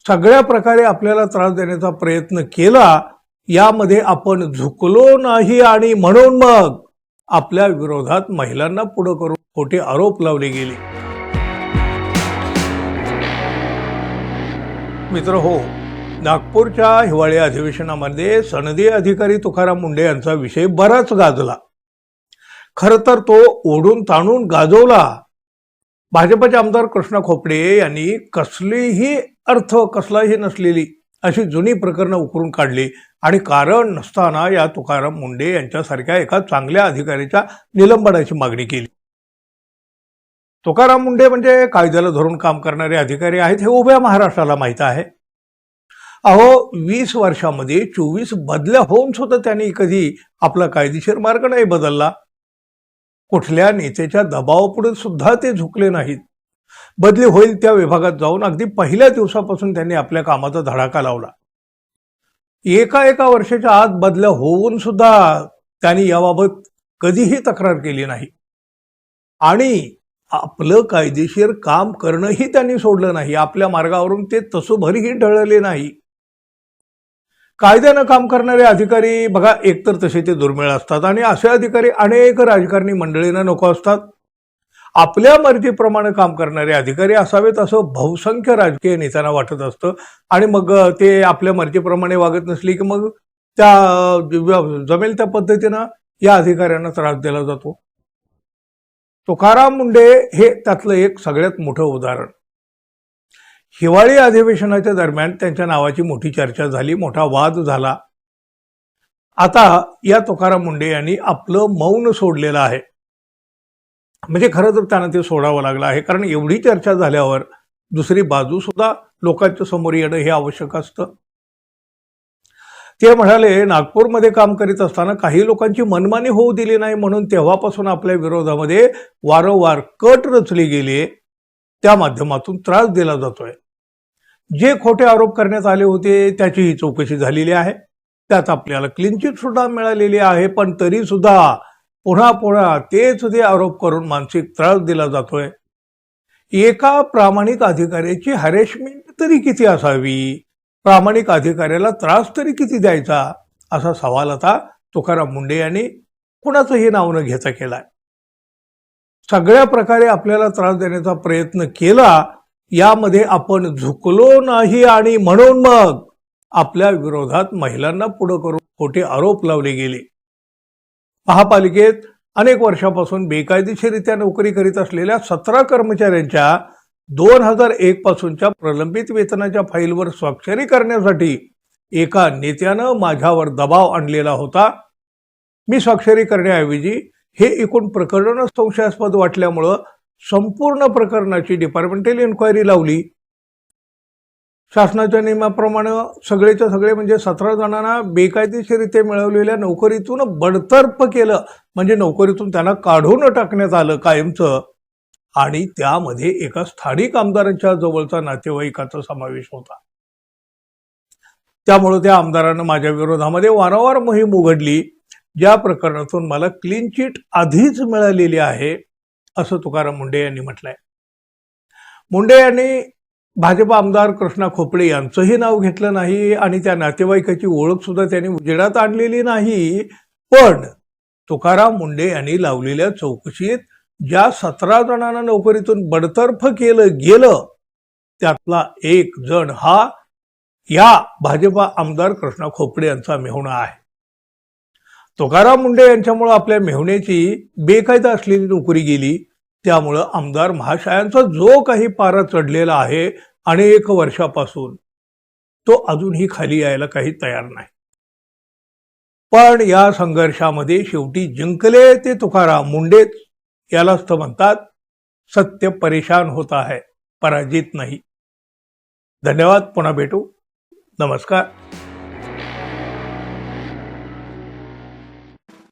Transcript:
सगळ्या प्रकारे आपल्याला त्रास देण्याचा प्रयत्न केला, यामध्ये आपण झुकलो नाही आणि म्हणून मग आपल्या विरोधात महिलांना पुढे करून खोटे आरोप लावले गेले. मित्र हो, नागपूरच्या हिवाळी अधिवेशनामध्ये सनदी अधिकारी तुकाराम मुंढे यांचा विषय बराच गाजला. खर तर तो ओढून ताणून गाजवला. भाजपचे आमदार कृष्णा खोपडे यांनी कसलाही नसलेली अशी जुनी प्रकरणं उकरून काढली आणि कारण नसताना या तुकाराम मुंढे यांच्यासारख्या एका चांगल्या अधिकाऱ्याच्या निलंबनाची मागणी केली. तुकाराम मुंढे म्हणजे कायद्याला धरून काम करणारे अधिकारी आहेत हे उभ्या महाराष्ट्राला माहीत आहे. अहो, 20 वर्षामध्ये 24 बदल्या होऊन सुद्धा त्यांनी कधी आपला कायदेशीर मार्ग नाही बदलला. कुठल्या नेत्याच्या दबावापुढे सुद्धा ते झुकले नाहीत. बदली होईल त्या विभागात जाऊन अगदी पहिल्या दिवसापासून त्यांनी आपल्या कामाचा धडाका लावला. एका वर्षाच्या आत बदल्या होऊन सुद्धा त्यांनी याबाबत कधीही तक्रार केली नाही आणि आपलं कायदेशीर काम करणंही त्यांनी सोडलं नाही. आपल्या मार्गावरून ते तसोभरीही ढळले नाही. कायद्यानं काम करणारे अधिकारी बघा, एकतर तसे ते दुर्मिळ असतात आणि असे अधिकारी अनेक राजकारणी मंडळींना नको असतात. आपल्या मर्जीप्रमाणे काम करणारे अधिकारी असावेत असं बहुसंख्य राजकीय नेत्यांना वाटत असतं आणि मग ते आपल्या मर्जीप्रमाणे वागत नसली की मग त्या जमेल त्या पद्धतीनं या अधिकाऱ्यांना त्रास दिला जातो. तुकाराम मुंढे हे त्यातलं एक सगळ्यात मोठं उदाहरण. हिवाळी अधिवेशनाच्या दरम्यान त्यांच्या नावाची मोठी चर्चा झाली, मोठा वाद झाला. आता या तुकाराम मुंढे यांनी आपलं मौन सोडलेलं आहे. म्हणजे खरं तर त्यांना ते सोडावं लागलं आहे, कारण एवढी चर्चा झाल्यावर दुसरी बाजू सुद्धा लोकांच्या समोर येणं हे आवश्यक असतं. ते म्हणाले, नागपूरमध्ये काम करीत असताना काही लोकांची मनमानी होऊ दिली नाही म्हणून तेव्हापासून आपल्या विरोधामध्ये वारंवार कट रचली गेली, त्या माध्यमातून त्रास दिला जातोय. जे खोटे आरोप करण्यात आले होते त्याचीही चौकशी झालेली आहे. त्यात आपल्याला क्लीन चिट सुद्धा मिळालेली आहे. पण तरी सुद्धा पुन्हा तेच ते आरोप करून मानसिक त्रास दिला जातोय. एका प्रामाणिक अधिकाऱ्याची हॅरेसमेंट तरी किती असावी, प्रामाणिक अधिकाऱ्याला त्रास तरी किती द्यायचा, असा सवाल आता तुकाराम मुंढे यांनी कुणाचंही नाव न घेता केलाय. सगळ्या प्रकारे आपल्याला त्रास देण्याचा प्रयत्न केला, यामध्ये आपण झुकलो नाही आणि म्हणून मग आपल्या विरोधात महिलांना पुढे करून खोटे आरोप लावले गेले. महापालिकेत अनेक वर्षापासून बेकायदेशीरित्या नोकरी करीत असलेल्या 17 कर्मचाऱ्यांच्या 2001 पासूनच्या प्रलंबित वेतनाच्या फाईलवर स्वाक्षरी करण्यासाठी एका नेत्यानं माझ्यावर दबाव आणलेला होता. मी स्वाक्षरी करण्याऐवजी हे एकूण प्रकरण संशयास्पद वाटल्यामुळं संपूर्ण प्रकरणाची डिपार्टमेंटल इन्क्वायरी लावली. शासनाच्या नियमाप्रमाणे सगळेच्या सगळे म्हणजे 17 जणांना बेकायदेशीरित्या मिळवलेल्या नोकरीतून बडतर्फ केलं, म्हणजे नोकरीतून त्यांना काढून टाकण्यात आलं कायमचं. आणि त्यामध्ये एका स्थानिक आमदारांच्या जवळचा नातेवाईकाचा समावेश होता. त्यामुळे त्या आमदारानं माझ्या विरोधामध्ये वारंवार मोहीम उघडली, ज्या प्रकरणातून मला क्लीन चिट आधीच मिळालेली आहे, असं तुकाराम मुंढे यांनी म्हटलंय. मुंढे यांनी भाजप आमदार कृष्णा खोपडे यांचंही नाव घेतलं नाही आणि त्या नातेवाईकाची ओळख सुद्धा त्यांनी उजेडात आणलेली नाही. पण तुकाराम मुंढे यांनी लावलेल्या चौकशीत ज्या 17 जणांना नोकरीतून बडतर्फ केलं गेलं, त्यातला एक जण हा या भाजपा आमदार कृष्णा खोपडे यांचा मेहुणा आहे. तुकाराम मुंढे यांच्यामुळे आपल्या मेहुण्याची बेकायदा असलेली नोकरी गेली. त्यामुळं आमदार महाशयांचा जो काही पारा चढलेला आहे अनेक वर्षापासून, तो अजूनही खाली यायला काही तयार नाही. पण या संघर्षामध्ये शेवटी जिंकले ते तुकाराम मुंडेच. यालाच तर म्हणतात सत्य परेशान होता है, पराजित नाही. धन्यवाद. पुन्हा भेटू. नमस्कार.